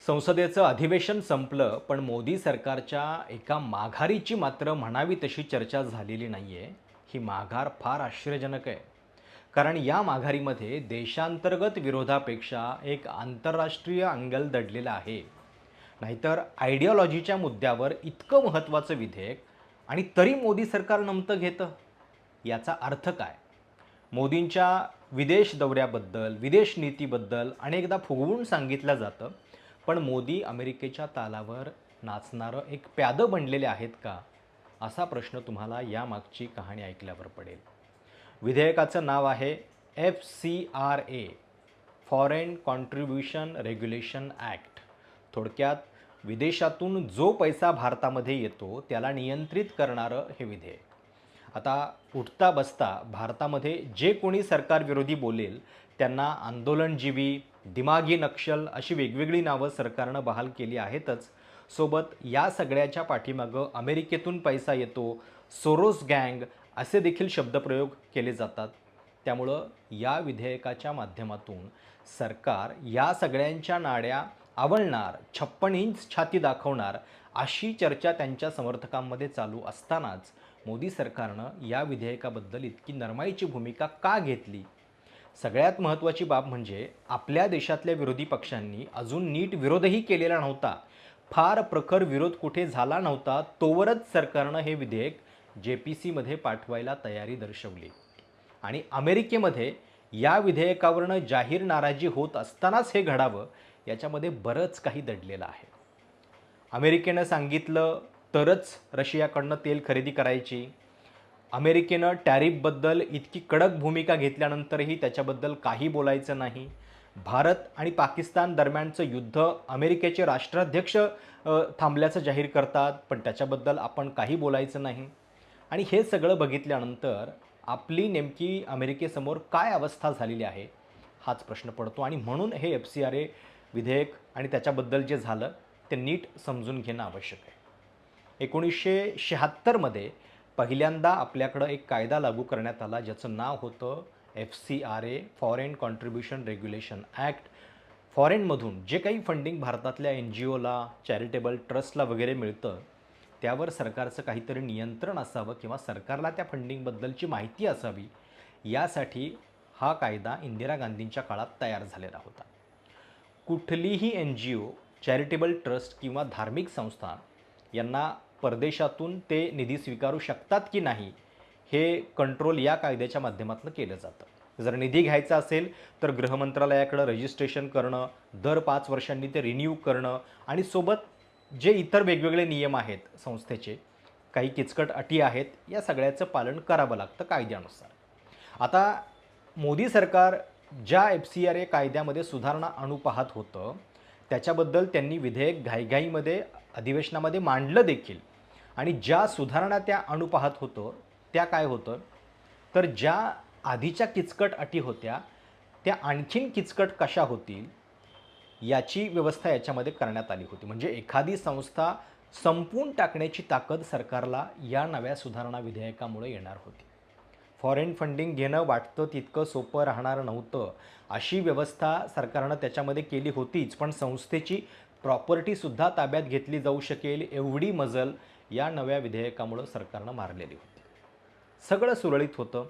संसदेचं अधिवेशन संपलं, पण मोदी सरकारच्या एका माघारीची मात्र म्हणावी तशी चर्चा झालेली नाहीये. ही माघार फार आश्चर्यजनक आहे. कारण या माघारीमध्ये देशांतर्गत विरोधापेक्षा एक आंतरराष्ट्रीय अँगल दडलेला आहे. नाहीतर आयडिओलॉजीच्या मुद्द्यावर इतकं महत्त्वाचं विधेयक आणि तरी मोदी सरकार नमतं घेतं. याचा अर्थ काय? मोदींच्या विदेश दौऱ्याबद्दल, विदेश नीतीबद्दल अनेकदा फुगवून सांगितलं जातं. पण मोदी अमेरिकेच्या तालावर नाचणारं एक प्यादं बनलेले आहेत का? असा प्रश्न तुम्हाला यामागची कहाणी ऐकल्यावर पडेल. विधेयकाचं नाव आहे FCRA, foreign contribution regulation act. थोडक्यात विदेशातून जो पैसा भारतामध्ये येतो त्याला नियंत्रित करणारं हे विधेयक. आता उठता बसता भारतामध्ये जे कोणी सरकारविरोधी बोलेल त्यांना आंदोलनजीवी, दिमागी नक्षल अशी वेगवेगळी नावं सरकारनं बहाल केली आहेतच. सोबत या सगळ्याच्या पाठीमागं अमेरिकेतून पैसा येतो, सोरोस गँग असे देखील शब्दप्रयोग केले जातात. त्यामुळं या विधेयकाच्या माध्यमातून सरकार या सगळ्यांच्या नाड्या आवळणार, 56 इंच छाती दाखवणार अशी चर्चा त्यांच्या समर्थकांमध्ये चालू असतानाच मोदी सरकारनं या विधेयकाबद्दल इतकी नरमाईची भूमिका का घेतली? सगळ्यात महत्त्वाची बाब म्हणजे आपल्या देशातल्या विरोधी पक्षांनी अजून नीट विरोधही केलेला नव्हता. फार प्रखर विरोध कुठे झाला नव्हता तोवरच सरकारनं हे विधेयक JPCमध्ये पाठवायला तयारी दर्शवली. आणि अमेरिकेमध्ये या विधेयकावरनं जाहीर नाराजी होत असतानाच हे घडावं याच्यामध्ये बरंच काही दडलेलं आहे. अमेरिकेनं सांगितलं तरच रशियाकडनं तेल खरेदी करायची. अमेरिकेनं टॅरिफबद्दल इतकी कडक भूमिका घेतल्यानंतरही त्याच्याबद्दल काही बोलायचं नाही. भारत आणि पाकिस्तान दरम्यानचं युद्ध अमेरिकेचे राष्ट्राध्यक्ष थांबल्याचं जाहीर करतात, पण त्याच्याबद्दल आपण काही बोलायचं नाही. आणि हे सगळं बघितल्यानंतर आपली नेमकी अमेरिकेसमोर काय अवस्था झालेली आहे हाच प्रश्न पडतो. आणि म्हणून हे FCRA विधेयक आणि त्याच्याबद्दल जे झालं ते नीट समजून घेणं आवश्यक आहे. 1976मध्ये पहिल्यांदा आपल्याकडं एक कायदा लागू करण्यात आला ज्याचं नाव होतं FCRA, foreign contribution regulation act. फॉरेनमधून जे काही फंडिंग भारतातल्या NGOला, चॅरिटेबल ट्रस्टला वगैरे मिळतं त्यावर सरकारचं काहीतरी नियंत्रण असावं किंवा सरकारला त्या फंडिंगबद्दलची माहिती असावी, यासाठी हा कायदा इंदिरा गांधींच्या काळात तयार झालेला होता. कुठलीही NGO, चॅरिटेबल ट्रस्ट किंवा धार्मिक संस्था यांना परदेशातून ते निधी स्वीकारू शकतात की नाही हे कंट्रोल या कायद्याच्या माध्यमातून केलं जातं. जर निधी घ्यायचा असेल तर गृह मंत्रालयाकडं रजिस्ट्रेशन करणं, दर 5 वर्षांनी ते रिन्यू करणं आणि सोबत जे इतर वेगवेगळे नियम आहेत संस्थेचे, काही किचकट अटी आहेत, या सगळ्याचं पालन करावं लागतं कायद्यानुसार. आता मोदी सरकार ज्या FCRA कायद्यामध्ये सुधारणा आणू पाहत होतं त्याच्याबद्दल त्यांनी विधेयक घाईघाईमध्ये अधिवेशनामध्ये मांडलं देखील. आणि ज्या सुधारणा त्या आणू पाहत होतं त्या काय होतं तर ज्या आधीच्या किचकट अटी होत्या त्या आणखीन किचकट कशा होतील याची व्यवस्था याच्यामध्ये करण्यात आली होती. म्हणजे एखादी संस्था संपवून टाकण्याची ताकद सरकारला या नव्या सुधारणा विधेयकामुळे येणार होती. फॉरेन फंडिंग घेणं वाटतं तितकं सोपं राहणार नव्हतं. अशी व्यवस्था सरकारनं त्याच्यामध्ये केली होतीच, पण संस्थेची प्रॉपर्टीसुद्धा ताब्यात घेतली जाऊ शकेल एवढी मजल या नव्या विधेयकामुळं सरकारनं मारलेली होती. सगळं सुरळीत होतं.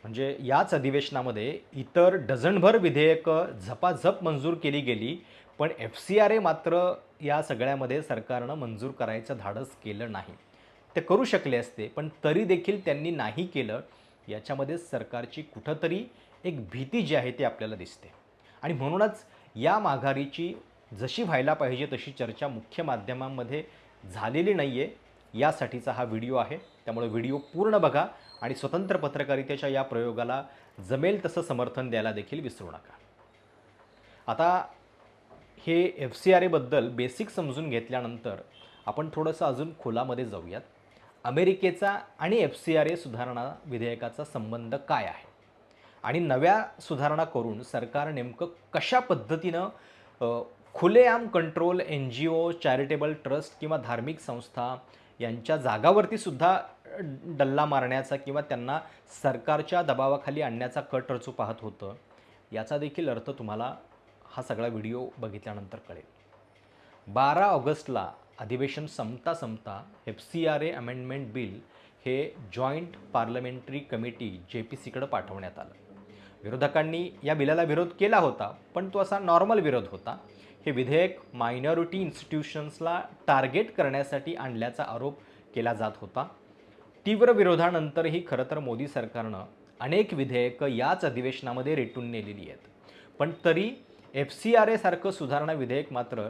म्हणजे याच अधिवेशनामध्ये इतर डझनभर विधेयकं झपाझप मंजूर केली गेली, पण FCRA मात्र या सगळ्यामध्ये सरकारनं मंजूर करायचं धाडस केलं नाही. ते करू शकले असते, पण तरी देखील त्यांनी नाही केलं. याच्यामध्ये सरकारची कुठंतरी एक भीती जी आहे ती आपल्याला दिसते. आणि म्हणूनच या माघारीची जशी व्हायला पाहिजे तशी चर्चा मुख्य माध्यमांमध्ये झालेली नाही आहे. यासाठीचा हा व्हिडिओ आहे. त्यामुळे व्हिडिओ पूर्ण बघा आणि स्वतंत्र पत्रकारितेच्या या प्रयोगाला जमेल तसं समर्थन द्यायला देखील विसरू नका. आता हे FCRA बद्दल बेसिक समजून घेतल्यानंतर आपण थोडंसं अजून खोलामध्ये जाऊयात. अमेरिकेचा आणि FCRA सुधारणा विधेयकाचा संबंध काय आहे आणि नव्या सुधारणा करून सरकार नेमकं कशा पद्धतीनं खुलेआम कंट्रोल NGO, चॅरिटेबल ट्रस्ट किंवा धार्मिक संस्था यांच्या जागावरती सुद्धा डल्ला मारण्याचा किंवा त्यांना सरकारच्या दबावाखाली आणण्याचा कट रचू पाहत होतं, याचा देखील अर्थ तुम्हाला हा सगळा व्हिडिओ बघितल्यानंतर कळेल. 12 ऑगस्टला अधिवेशन संपता FCRA अमेंडमेंट बिल हे जॉईंट पार्लमेंटरी कमिटी JPCकडे पाठवण्यात आलं. विरोधकांनी या बिलाला विरोध केला होता, पण तो असा नॉर्मल विरोध होता. हे विधेयक मायनॉरिटी इन्स्टिट्यूशन्सला टार्गेट करण्यासाठी आणल्याचा आरोप केला जात होता. तीव्र विरोधानंतरही खरं तर मोदी सरकारनं अनेक विधेयकं याच अधिवेशनामध्ये रेटून नेलेली आहेत. पण तरी FCRA सारखं सुधारणा विधेयक मात्र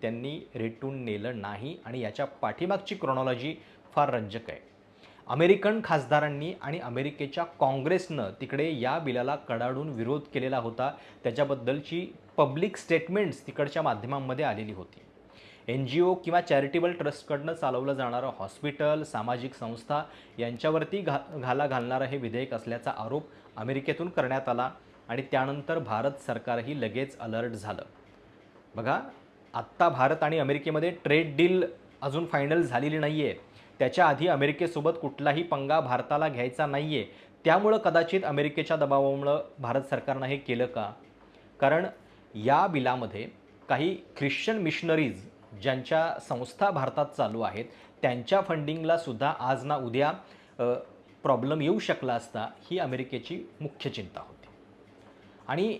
त्यांनी रेटून नेलं नाही आणि याच्या पाठीमागची क्रोनॉलॉजी फार रंजक आहे. अमेरिकन खासदारांनी आणि अमेरिकेच्या काँग्रेसनं तिकडे या बिलाला कडाडून विरोध केलेला होता. त्याच्याबद्दलची पब्लिक स्टेटमेंट्स तिकडच्या माध्यमांमध्ये आलेली होती. NGO किंवा चॅरिटेबल ट्रस्टकडनं चालवलं जाणारं हॉस्पिटल, सामाजिक संस्था यांच्यावरती घाला घालणारं हे विधेयक असल्याचा आरोप अमेरिकेतून करण्यात आला आणि त्यानंतर भारत सरकारही लगेच अलर्ट झालं. बघा, आत्ता भारत आणि अमेरिकेमध्ये ट्रेड डील अजून फायनल झालेली नाही आहे. त्याच्या आधी अमेरिकेसोबत कुठलाही पंगा भारताला घ्यायचा नाही आहे. त्यामुळं कदाचित अमेरिकेच्या दबावामुळं भारत सरकारनं हे केलं का? कारण या बिलामध्ये काही ख्रिश्चन मिशनरीज ज्यांच्या संस्था भारतात चालू आहेत त्यांच्या फंडिंगला सुद्धा आज ना उद्या प्रॉब्लेम येऊ शकला असता, ही अमेरिकेची मुख्य चिंता होती. आणि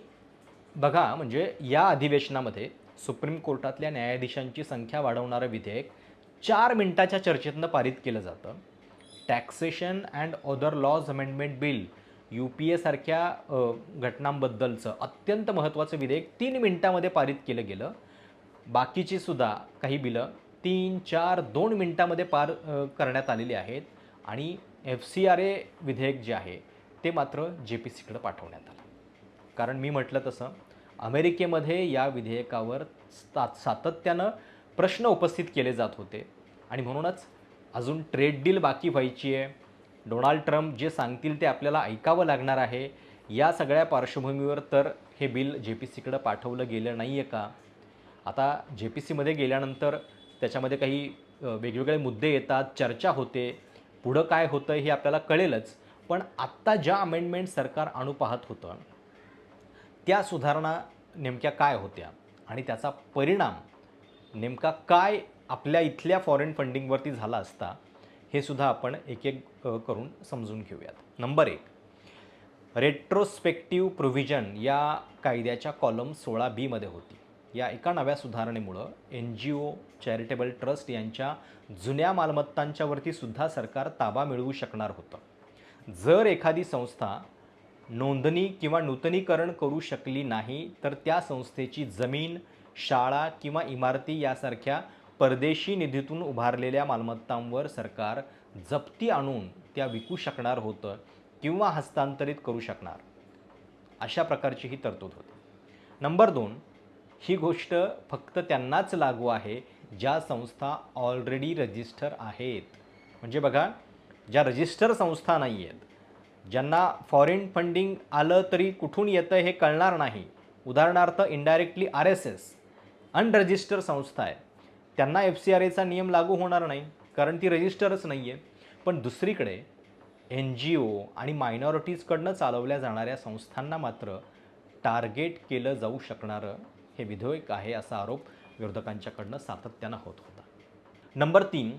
बघा, म्हणजे या अधिवेशनामध्ये सुप्रीम कोर्टातल्या न्यायाधीशांची संख्या वाढवणारं विधेयक 4 मिनिटाच्या चर्चेतनं पारित केलं जातं. Taxation and other laws amendment bill UPA सारख्या घटनांबद्दलचं अत्यंत महत्त्वाचं विधेयक 3 मिनिटामध्ये पारित केलं गेलं. बाकीची सुद्धा काही बिलं 3, 4, 2 मिनिटामध्ये पार करण्यात आलेली आहेत आणि FCRA विधेयक जे आहे ते मात्र JPCकडे पाठवण्यात आलं. कारण मी म्हटलं तसं अमेरिकेमध्ये या विधेयकावर सातत्यानं प्रश्न उपस्थित केले जात होते आणि म्हणूनच अजून ट्रेड डील बाकी व्हायची आहे. डोनाल्ड ट्रम्प जे सांगतील ते आपल्याला ऐकावं लागणार आहे. या सगळ्या पार्श्वभूमीवर तर हे बिल JPCकडे पाठवलं गेलं नाही आहे का? आता JPCमध्ये गेल्यानंतर त्याच्यामध्ये काही वेगवेगळे मुद्दे येतात, चर्चा होते, पुढं काय होतं हे आपल्याला कळेलच. पण आत्ता ज्या अमेंडमेंट सरकार आणू पाहत होतं त्या सुधारणा नेमक्या काय होत्या आणि त्याचा परिणाम नेमका काय आपल्या इथल्या फॉरेन फंडिंगवरती झाला असता, हे सुद्धा आपण एक एक करून समजून घेऊयात. नंबर 1, रेट्रोस्पेक्टिव्ह प्रोव्हिजन या कायद्याच्या कॉलम 16B मध्ये होती. या एका नव्या सुधारणेमुळं NGO, चॅरिटेबल ट्रस्ट यांच्या जुन्या मालमत्तांच्यावरती सुद्धा सरकार ताबा मिळवू शकणार होतं. जर एखादी संस्था नोंदणी किंवा नूतनीकरण करू शकली नाही तर त्या संस्थेची जमीन, शाळा किंवा इमारती यासारख्या परदेशी निधीतून उभारलेल्या मालमत्तांवर सरकार जप्ती आणून त्या विकू शकणार होतं किंवा हस्तांतरित करू शकणार. अशा प्रकारची ही तरतूद होती. नंबर 2, ही गोष्ट फक्त त्यांनाच लागू आहे ज्या संस्था ऑलरेडी रजिस्टर आहेत. म्हणजे बघा, ज्या रजिस्टर संस्था नाही आहेत, ज्यांना फॉरेन फंडिंग आलं तरी कुठून येतं हे कळणार नाही, उदाहरणार्थ इनडायरेक्टली RSS अनरजिस्टर संस्था आहे, त्यांना FCRAचा नियम लागू होणार नाही कारण ती रजिस्टरच नाही आहे. पण दुसरीकडे NGO आणि मायनॉरिटीजकडनं चालवल्या जाणाऱ्या संस्थांना मात्र टार्गेट केलं जाऊ शकणारं हे विधेयक आहे, असा आरोप विरोधकांच्याकडनं सातत्यानं होत होता. नंबर 3,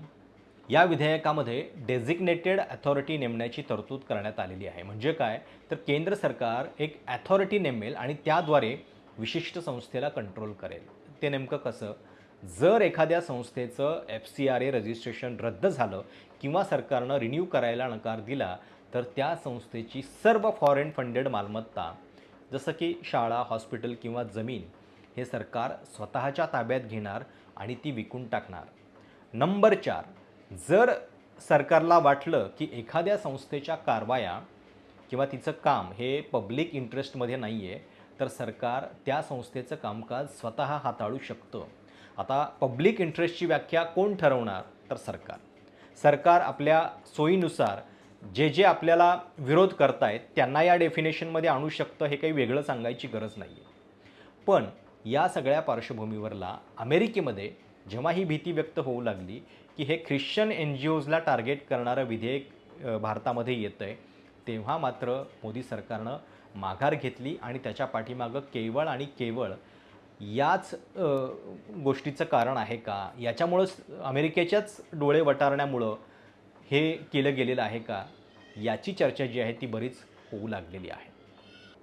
या विधेयकामध्ये डेझिग्नेटेड अथॉरिटी नेमण्याची तरतूद करण्यात आलेली आहे. म्हणजे काय तर केंद्र सरकार एक अथॉरिटी नेमेल आणि त्याद्वारे विशिष्ट संस्थेला कंट्रोल करेल. ते नेमकं कसं? जर एखाद्या संस्थेचं FCRA रजिस्ट्रेशन रद्द झालं किंवा सरकारनं रिन्यू करायला नकार दिला तर त्या संस्थेची सर्व फॉरेन फंडेड मालमत्ता जसं की शाळा, हॉस्पिटल किंवा जमीन हे सरकार स्वतःच्या ताब्यात घेणार आणि ती विकून टाकणार. नंबर 4, जर सरकारला वाटलं की एखाद्या संस्थेच्या कारवाया किंवा तिचं काम हे पब्लिक इंटरेस्टमध्ये नाही आहे तर सरकार त्या संस्थेचं कामकाज स्वतः हाताळू शकतं. आता पब्लिक इंटरेस्टची व्याख्या कोण ठरवणार तर सरकार. सरकार आपल्या सोयीनुसार जे आपल्याला विरोध करतायत त्यांना या डेफिनेशनमध्ये आणू शकतं, हे काही वेगळं सांगायची गरज नाही आहे. पण या सगळ्या पार्श्वभूमीवरला अमेरिकेमध्ये जेव्हा ही भीती व्यक्त होऊ लागली की हे ख्रिश्चन NGOजला टार्गेट करणारं विधेयक भारतामध्ये येतं आहे, तेव्हा मात्र मोदी सरकारनं माघार घेतली आणि त्याच्या पाठीमागं केवळ आणि केवळ याच गोष्टीचं कारण आहे का? याच्यामुळंच अमेरिकेच्याच डोळे वटारण्यामुळं हे केलं गेलेलं आहे का? याची चर्चा जी आहे ती बरीच होऊ लागलेली आहे.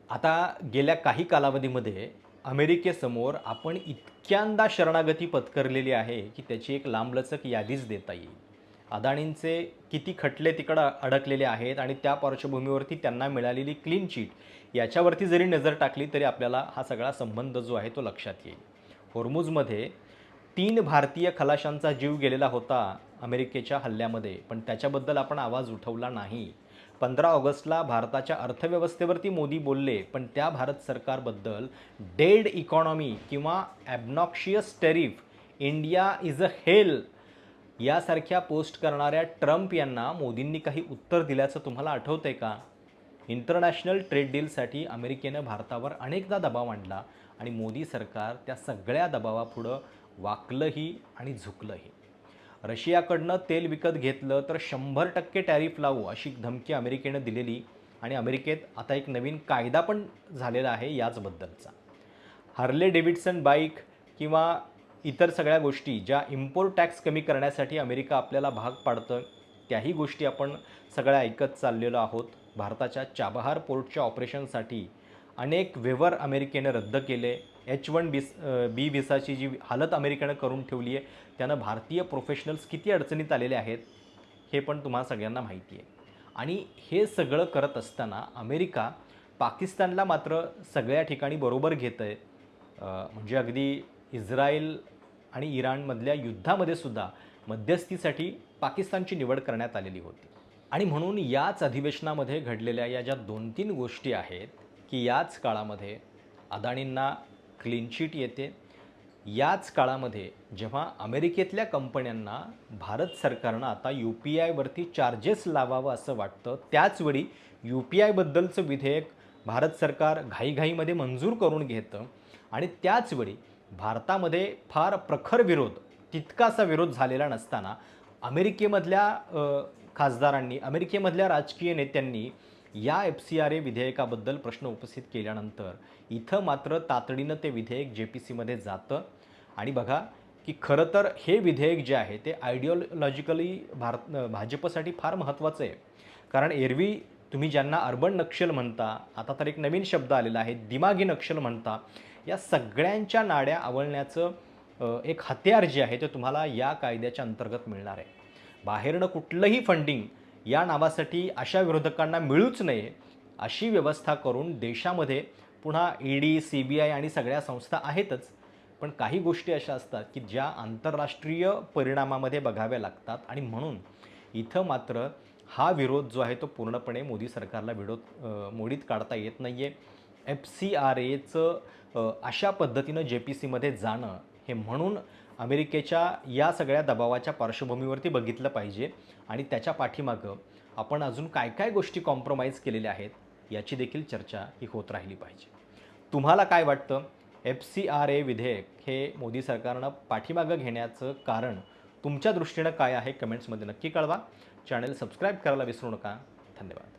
आता गेल्या काही कालावधीमध्ये अमेरिकेसमोर आपण इतक्यांदा शरणागती पत्करलेली आहे, की त्याची एक लांबलचक यादीच देता येईल. अदाणींचे किती खटले तिकडं अडकलेले आहेत आणि त्या पार्श्वभूमीवरती त्यांना मिळालेली क्लीन चिट याच्यावरती जरी नजर टाकली तरी आपल्याला हा सगळा संबंध जो आहे तो लक्षात येईल. होर्मुझमध्ये 3 भारतीय खलाशांचा जीव गेलेला होता अमेरिकेच्या हल्ल्यामध्ये, पण त्याच्याबद्दल आपण आवाज उठवला नाही. 15 ऑगस्टला भारताच्या अर्थव्यवस्थेवरती मोदी बोलले, पण त्या भारत सरकारबद्दल डेड इकॉनॉमी किंवा ॲबनॉक्शियस टेरिफ, इंडिया इज अ हेल यासारख्या पोस्ट करणाऱ्या ट्रम्प यांना मोदींनी काही उत्तर दिल्याचं तुम्हाला आठवतंय का? इंटरनॅशनल ट्रेड डीलसाठी अमेरिकेनं भारतावर अनेकदा दबाव आणला आणि मोदी सरकार त्या सगळ्या दबावापुढं वाकलंही आणि झुकलंही. रशियाकडनं तेल विकत घेतलं तर 100% टॅरिफ लावू अशी धमकी अमेरिकेनं दिलेली आणि अमेरिकेत आता एक नवीन कायदा पण झालेला आहे याचबद्दलचा. हार्ले डेव्हिडसन बाईक किंवा इतर सगळ्या गोष्टी ज्या इम्पोर्ट टॅक्स कमी करण्यासाठी अमेरिका आपल्याला भाग पाडतं, त्याही गोष्टी आपण सगळ्या ऐकत चाललेलो आहोत. भारताच्या चाबहार पोर्टच्या ऑपरेशनसाठी अनेक व्यवहार अमेरिकेनं रद्द केले. H-1B व्हिसाची जी हालत अमेरिकेनं करून ठेवली आहे, त्यानं भारतीय प्रोफेशनल्स किती अडचणीत आलेले आहेत, हे पण तुम्हाला सगळ्यांना माहिती आहे. आणि हे सगळं करत असताना अमेरिका पाकिस्तानला मात्र सगळ्या ठिकाणी बरोबर घेतं आहे. म्हणजे अगदी इस्रायल आणि इराणमधल्या युद्धामध्ये सुद्धा मध्यस्थीसाठी पाकिस्तानची निवड करण्यात आलेली होती. आणि म्हणून याच अधिवेशनामध्ये घडलेल्या या ज्या 2-3 गोष्टी आहेत, की याच काळामध्ये अदाणींना क्लीन चिट येते. याच काळामध्ये जेव्हा अमेरिकेतल्या कंपन्यांना भारत सरकारनं आता UPIवरती चार्जेस लावावं असं वाटतं, त्याचवेळी UPIबद्दलचं विधेयक भारत सरकार घाईघाईमध्ये मंजूर करून घेतं आणि त्याचवेळी भारतामध्ये फार प्रखर विरोध, तितकासा विरोध झालेला नसताना अमेरिकेमधल्या खासदारांनी, अमेरिकेमधल्या राजकीय नेत्यांनी या FCRA विधेयकाबद्दल प्रश्न उपस्थित केल्यानंतर इथं मात्र तातडीनं ते विधेयक JPCमध्ये जातं आणि बघा की खरं तर हे विधेयक जे आहे ते आयडिओलॉजिकली भाजपसाठी फार महत्त्वाचं आहे. कारण एरवी तुम्ही ज्यांना अर्बन नक्षल म्हणता, आता तर एक नवीन शब्द आलेला आहे, दिमागी नक्षल म्हणता, या सगळ्यांच्या नाड्या आवळण्याचं एक हत्यार जे आहे ते तुम्हाला या कायद्याच्या अंतर्गत मिळणार आहे. बाहेरनं कुठलंही फंडिंग या नावासाठी अशा विरोधकांना मिळूच नये अशी व्यवस्था करून देशामध्ये पुन्हा ED, CBI आणि सगळ्या संस्था आहेतच, पण काही गोष्टी अशा असतात की ज्या आंतरराष्ट्रीय परिणामामध्ये बघाव्या लागतात आणि म्हणून इथं मात्र हा विरोध जो आहे तो पूर्णपणे मोदी सरकारला मोडीत काढता येत नाही आहे. FCRAचं अशा पद्धतीनं JPCमध्ये जाणं हे म्हणून अमेरिकेच्या या सगळ्या दबावाच्या पार्श्वभूमीवरती बघितलं पाहिजे आणि त्याच्या पाठीमागं आपण अजून काय काय गोष्टी कॉम्प्रोमाइज केलेल्या आहेत याची देखील चर्चा ही होत राहिली पाहिजे. तुम्हाला काय वाटतं? FCRA विधेयक हे मोदी सरकारनं पाठीमागं घेण्याचं कारण तुमच्या दृष्टीनं काय आहे? कमेंट्समध्ये नक्की कळवा. चॅनल सबस्क्राईब करायला विसरू नका. धन्यवाद.